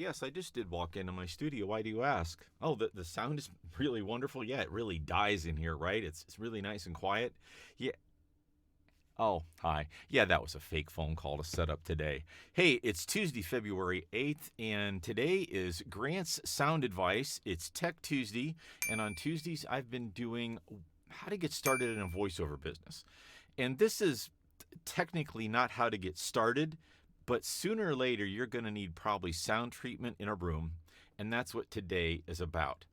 Yes, I just did walk into my studio. Why do you ask? Oh, the sound is really wonderful. Yeah, it really dies in here, right? It's really nice and quiet. Yeah. Oh, hi. Yeah, that was a fake phone call to set up today. Hey, it's Tuesday, February 8th, and today is Grant's Sound Advice. It's Tech Tuesday, and on Tuesdays, I've been doing how to get started in a voiceover business. And this is technically not how to get started, but sooner or later, you're going to need probably sound treatment in a room, and that's what today is about.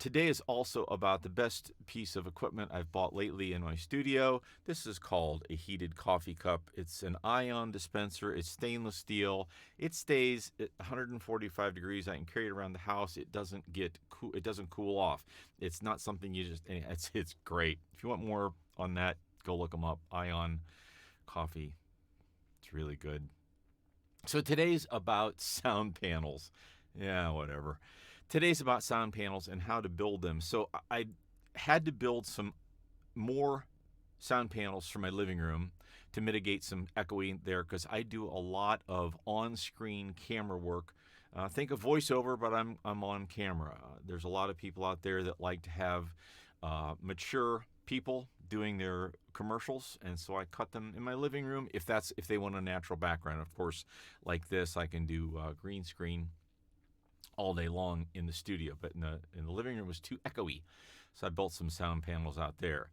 Today is also about the best piece of equipment I've bought lately in my studio. This is called a heated coffee cup. It's an ion dispenser. It's stainless steel. It stays at 145 degrees. I can carry it around the house. It doesn't get cool. It doesn't cool off. It's not something you just. It's great. If you want more on that, go look them up. Ion coffee. It's really good. So today's about sound panels. Yeah, whatever. Today's about sound panels and how to build them. So I had to build some more sound panels for my living room to mitigate some echoing there because I do a lot of on-screen camera work. Think of voiceover, but I'm on camera. There's a lot of people out there that like to have mature people doing their commercials, and so I cut them in my living room if they want a natural background. Of course, like this, I can do green screen all day long in the studio, but in the living room was too echoey, so I built some sound panels out there.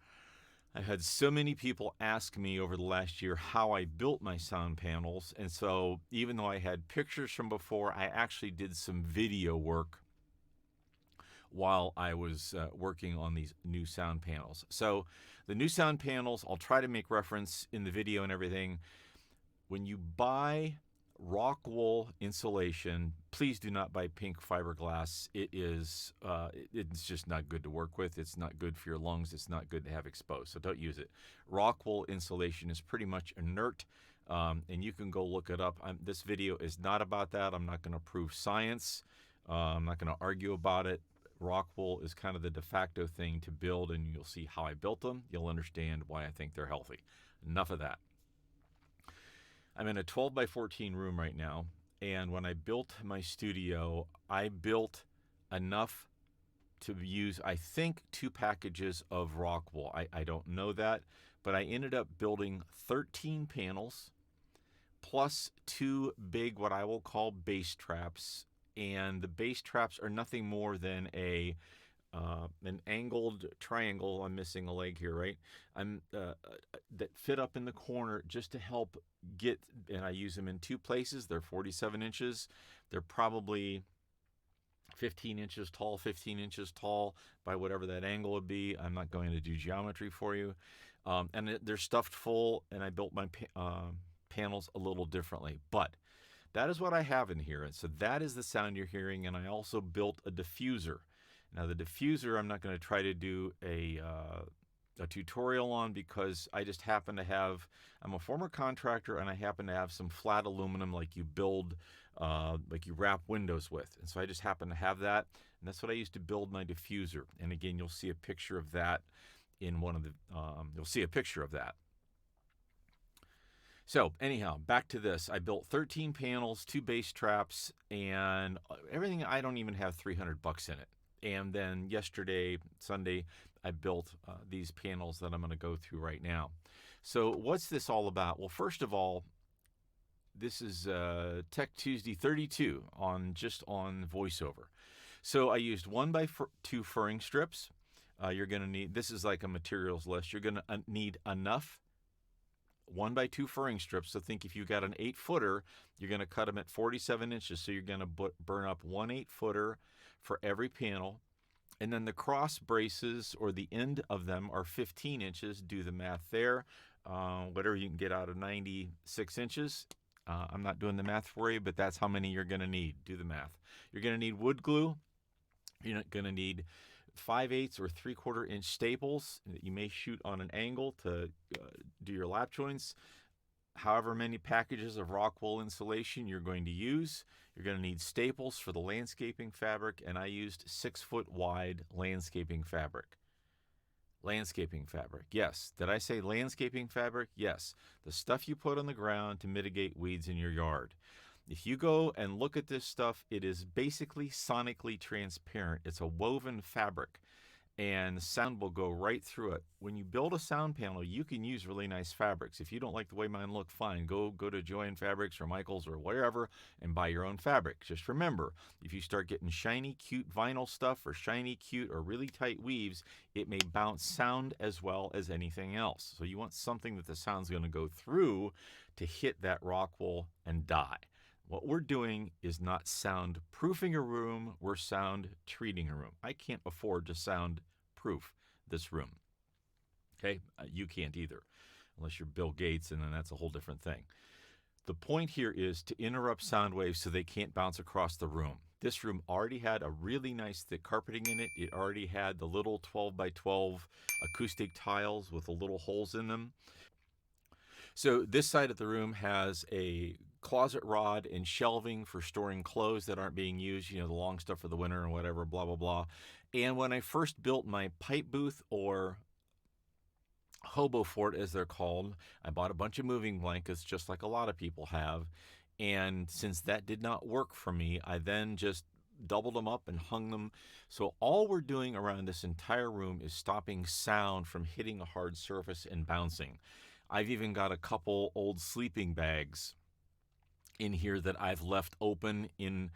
I had so many people ask me over the last year how I built my sound panels, and so even though I had pictures from before, I actually did some video work while I was working on these new sound panels. So the new sound panels, I'll try to make reference in the video and everything. When you buy Rockwool Insulation, please do not buy pink fiberglass. It's just not good to work with. It's not good for your lungs. It's not good to have exposed, so don't use it. Rockwool Insulation is pretty much inert, and you can go look it up. This video is not about that. I'm not going to prove science. I'm not going to argue about it. Rockwool is kind of the de facto thing to build, and you'll see how I built them. You'll understand why I think they're healthy. Enough of that. I'm in a 12 by 14 room right now, and when I built my studio, I built enough to use, I think, 2 packages of Rockwool. I don't know that, but I ended up building 13 panels plus 2 big, what I will call base traps. And the base traps are nothing more than an angled triangle. I'm missing a leg here, right? That fit up in the corner just to help get, and I use them in 2 places. They're 47 inches. They're probably 15 inches tall by whatever that angle would be. I'm not going to do geometry for you. And they're stuffed full, and I built my panels a little differently. But that is what I have in here. And so that is the sound you're hearing. And I also built a diffuser. Now the diffuser, I'm not going to try to do a tutorial on because I just happen to have, I'm a former contractor and I happen to have some flat aluminum like you build, like you wrap windows with. And so I just happen to have that. And that's what I used to build my diffuser. And again, you'll see a picture of that in one of the, you'll see a picture of that. So anyhow, back to this. I built 13 panels, 2 base traps, and everything. I don't even have $300 in it. And then yesterday, Sunday, I built these panels that I'm going to go through right now. So what's this all about? Well, first of all, this is Tech Tuesday 32 on voiceover. So I used 1 by 2 furring strips. You're going to need, this is like a materials list. You're going to need enough 1 by 2 furring strips. So think if you got an 8-footer, you're going to cut them at 47 inches. So you're going to burn up 1 8-footer for every panel. And then the cross braces, or the end of them, are 15 inches. Do the math there. Whatever you can get out of 96 inches. I'm not doing the math for you, but that's how many you're going to need. Do the math. You're going to need wood glue. You're going to need 5/8 or 3/4 inch staples that you may shoot on an angle to do your lap joints. However many packages of Rockwool insulation you're going to use. You're going to need staples for the landscaping fabric, and I used 6-foot wide landscaping fabric. Landscaping fabric, yes. Did I say landscaping fabric? Yes. The stuff you put on the ground to mitigate weeds in your yard. If you go and look at this stuff, it is basically sonically transparent. It's a woven fabric, and sound will go right through it. When you build a sound panel, you can use really nice fabrics. If you don't like the way mine look, fine. Go to Joann Fabrics or Michaels or wherever and buy your own fabric. Just remember, if you start getting shiny, cute vinyl stuff or shiny, cute, or really tight weaves, it may bounce sound as well as anything else. So you want something that the sound's going to go through to hit that rock wool and die. What we're doing is not sound proofing a room, we're sound treating a room. I can't afford to sound proof this room. Okay? You can't either, unless you're Bill Gates, and then that's a whole different thing. The point here is to interrupt sound waves so they can't bounce across the room. This room already had a really nice thick carpeting in it. It already had the little 12 by 12 acoustic tiles with the little holes in them. So this side of the room has a closet rod and shelving for storing clothes that aren't being used, the long stuff for the winter and whatever, blah, blah, blah. And when I first built my pipe booth, or hobo fort as they're called, I bought a bunch of moving blankets just like a lot of people have. And since that did not work for me, I then just doubled them up and hung them. So all we're doing around this entire room is stopping sound from hitting a hard surface and bouncing. I've even got a couple old sleeping bags in here that I've left open in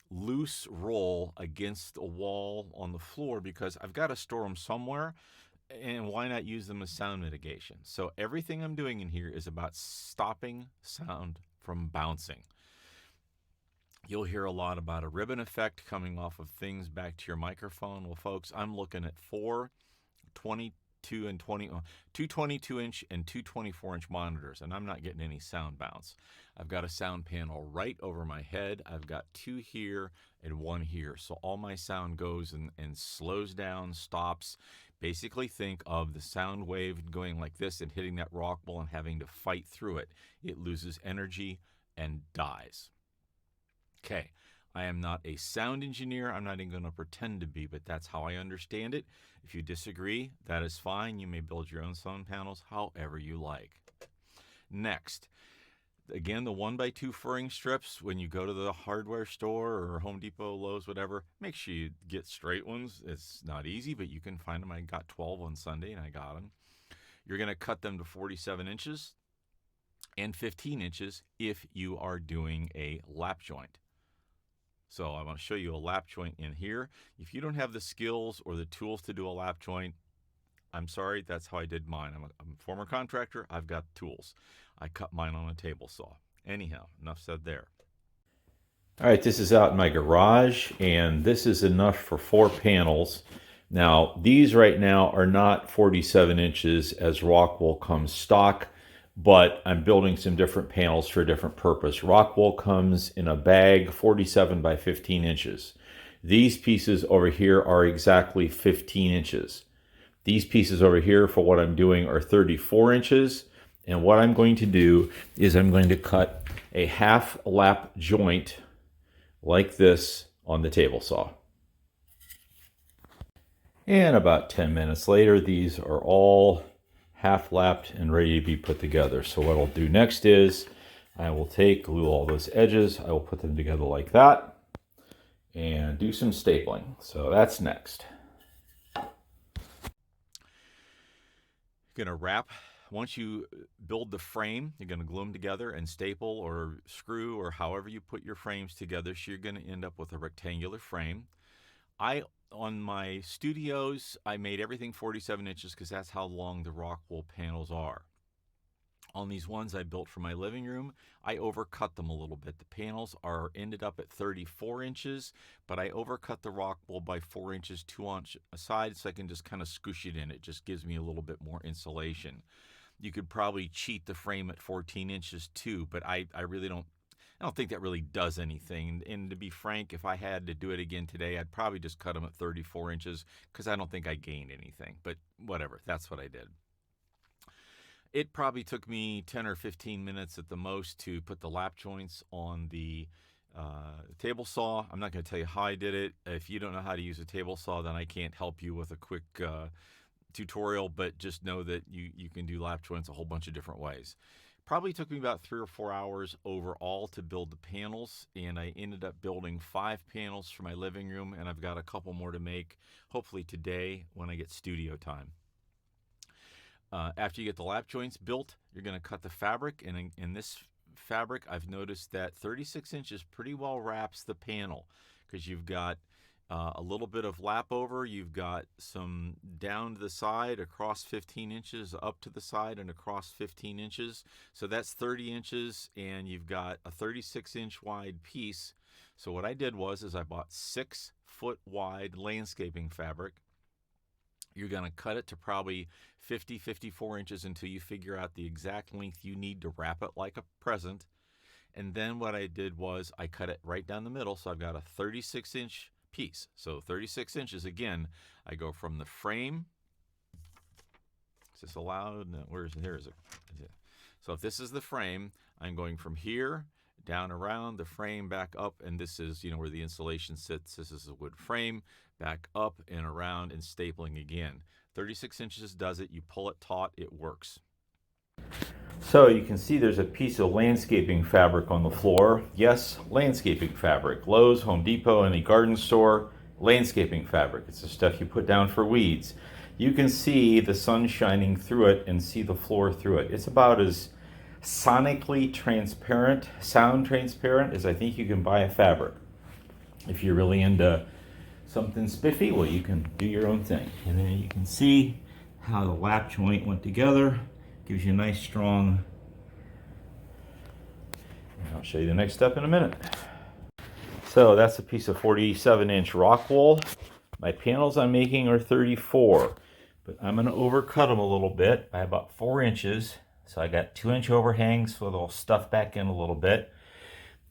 loose roll against a wall on the floor because I've got to store them somewhere, and why not use them as sound mitigation? So everything I'm doing in here is about stopping sound from bouncing. You'll hear a lot about a ribbon effect coming off of things back to your microphone. Well, folks, I'm looking at 2 22-inch and 2 24-inch monitors, and I'm not getting any sound bounce. I've got a sound panel right over my head. I've got 2 here and 1 here. So all my sound goes and slows down, stops. Basically think of the sound wave going like this and hitting that rock wool and having to fight through it. It loses energy and dies. Okay. I am not a sound engineer. I'm not even going to pretend to be, but that's how I understand it. If you disagree, that is fine. You may build your own sound panels however you like. Next, again, the 1x2 furring strips. When you go to the hardware store or Home Depot, Lowe's, whatever, make sure you get straight ones. It's not easy, but you can find them. I got 12 on Sunday, and I got them. You're going to cut them to 47 inches and 15 inches if you are doing a lap joint. So I want to show you a lap joint in here. If you don't have the skills or the tools to do a lap joint, I'm sorry, that's how I did mine. I'm a former contractor. I've got tools. I cut mine on a table saw. Anyhow, enough said there. All right, this is out in my garage, and this is enough for 4 panels. Now, these right now are not 47 inches as Rockwool comes stock, but I'm building some different panels for a different purpose. Rockwool comes in a bag 47 by 15 inches. These pieces over here are exactly 15 inches. These pieces over here for what I'm doing are 34 inches. And what I'm going to do is I'm going to cut a half lap joint like this on the table saw. And about 10 minutes later, these are all half lapped and ready to be put together. So what I'll do next is I will glue all those edges. I will put them together like that and do some stapling. So that's next. You're gonna wrap. Once you build the frame, you're gonna glue them together and staple or screw or however you put your frames together. So you're gonna end up with a rectangular frame. On my studios, I made everything 47 inches because that's how long the Rockwool panels are. On these ones I built for my living room, I overcut them a little bit. The panels ended up at 34 inches, but I overcut the Rockwool by 4 inches, 2 inches aside, so I can just kind of squish it in. It just gives me a little bit more insulation. You could probably cheat the frame at 14 inches too, but I don't think that really does anything. And to be frank, if I had to do it again today, I'd probably just cut them at 34 inches because I don't think I gained anything. But whatever, that's what I did. It probably took me 10 or 15 minutes at the most to put the lap joints on the table saw. I'm not going to tell you how I did it. If you don't know how to use a table saw, then I can't help you with a quick tutorial, but just know that you can do lap joints a whole bunch of different ways. Probably took me about 3 or 4 hours overall to build the panels, and I ended up building 5 panels for my living room, and I've got a couple more to make, hopefully today when I get studio time. After you get the lap joints built, you're going to cut the fabric, and in this fabric, I've noticed that 36 inches pretty well wraps the panel, because you've got a little bit of lap over, you've got some down to the side, across 15 inches, up to the side, and across 15 inches. So that's 30 inches, and you've got a 36-inch wide piece. So what I did was I bought 6-foot wide landscaping fabric. You're going to cut it to probably 50, 54 inches until you figure out the exact length you need to wrap it like a present. And then what I did was I cut it right down the middle, so I've got a 36-inch piece. So 36 inches, again, I go from the frame. Is this allowed? No, here is it. So if this is the frame, I'm going from here down around the frame, back up, and this is, where the insulation sits. This is a wood frame, back up and around and stapling again. 36 inches does it. You pull it taut, it works. So you can see there's a piece of landscaping fabric on the floor. Yes, landscaping fabric. Lowe's, Home Depot, any garden store, landscaping fabric. It's the stuff you put down for weeds. You can see the sun shining through it and see the floor through it. It's about as sonically transparent, sound transparent, as I think you can buy a fabric. If you're really into something spiffy, well, you can do your own thing. And then you can see how the lap joint went together. Gives you a nice strong, I'll show you the next step in a minute. So that's a piece of 47-inch Rockwool. My panels I'm making are 34, but I'm going to overcut them a little bit by about 4 inches. So I got 2-inch overhangs, so they'll stuff back in a little bit.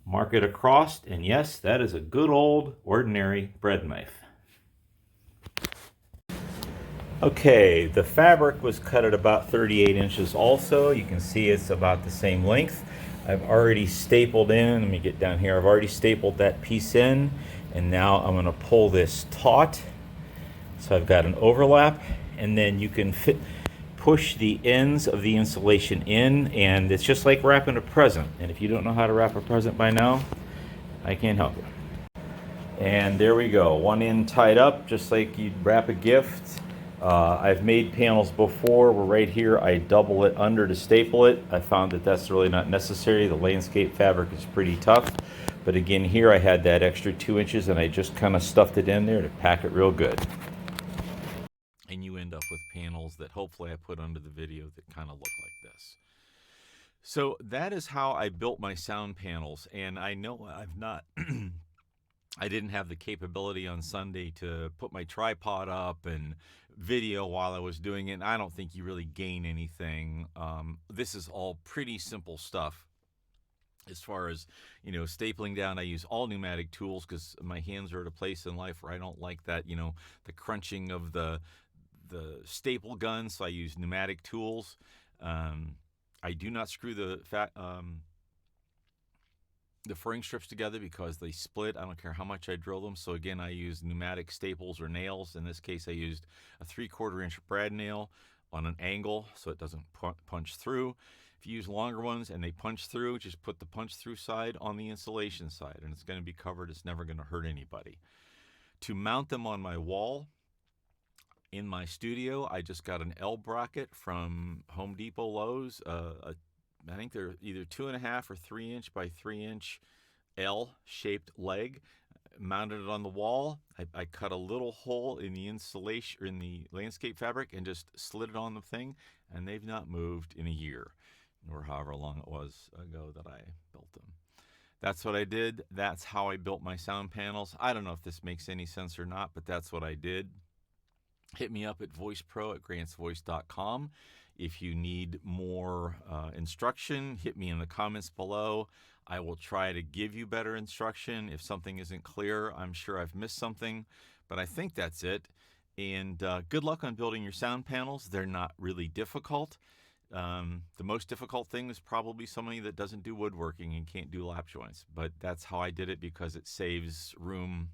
Mark it across, and yes, that is a good old ordinary bread knife. Okay, the fabric was cut at about 38 inches also. You can see it's about the same length. I've already stapled in, let me get down here, I've already stapled that piece in, and now I'm going to pull this taut. So I've got an overlap, and then you can push the ends of the insulation in, and it's just like wrapping a present. And if you don't know how to wrap a present by now, I can't help you. And there we go, one end tied up, just like you'd wrap a gift. I've made panels before where right here I double it under to staple it. I found that that's really not necessary. The landscape fabric is pretty tough. But again, here I had that extra 2 inches and I just kind of stuffed it in there to pack it real good. And you end up with panels that hopefully I put under the video that kind of look like this. So that is how I built my sound panels. And I know I've not... I didn't have the capability on Sunday to put my tripod up and video while I was doing it. And I don't think you really gain anything. This is all pretty simple stuff. As far as, stapling down, I use all pneumatic tools because my hands are at a place in life where I don't like that, the crunching of the staple gun. So I use pneumatic tools. I do not screw the fraying strips together because they split. I don't care how much I drill them. So again, I use pneumatic staples or nails. In this case, I used a 3/4 inch brad nail on an angle so it doesn't punch through. If you use longer ones and they punch through, just put the punch through side on the insulation side and it's going to be covered. It's never going to hurt anybody. To mount them on my wall in my studio, I just got an L bracket from Home Depot, Lowe's, I think they're either 2.5 or 3 inch by 3 inch L-shaped leg. Mounted it on the wall. I cut a little hole in the insulation, or in the landscape fabric, and just slid it on the thing. And they've not moved in a year, or however long it was ago that I built them. That's what I did. That's how I built my sound panels. I don't know if this makes any sense or not, but that's what I did. Hit me up at voicepro@grantsvoice.com. If you need more instruction, hit me in the comments below. I will try to give you better instruction. If something isn't clear, I'm sure I've missed something, but I think that's it. And good luck on building your sound panels. They're not really difficult. The most difficult thing is probably somebody that doesn't do woodworking and can't do lap joints, but that's how I did it because it saves room.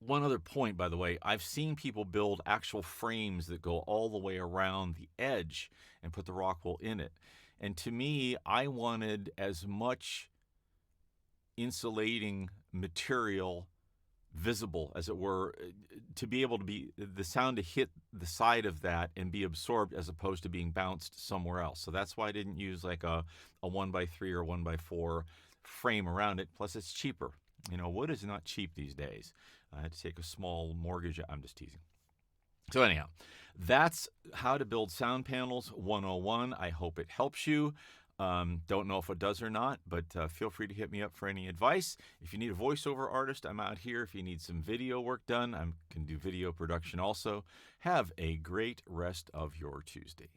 One other point, by the way, I've seen people build actual frames that go all the way around the edge and put the Rockwool in it. And to me, I wanted as much insulating material visible, as it were, to be able to be the sound to hit the side of that and be absorbed as opposed to being bounced somewhere else. So that's why I didn't use like a 1x3 or 1x4 frame around it. Plus, it's cheaper. You know, wood is not cheap these days. I had to take a small mortgage. I'm just teasing. So anyhow, that's how to build sound panels 101. I hope it helps you. Don't know if it does or not, but feel free to hit me up for any advice. If you need a voiceover artist, I'm out here. If you need some video work done, I can do video production also. Have a great rest of your Tuesday.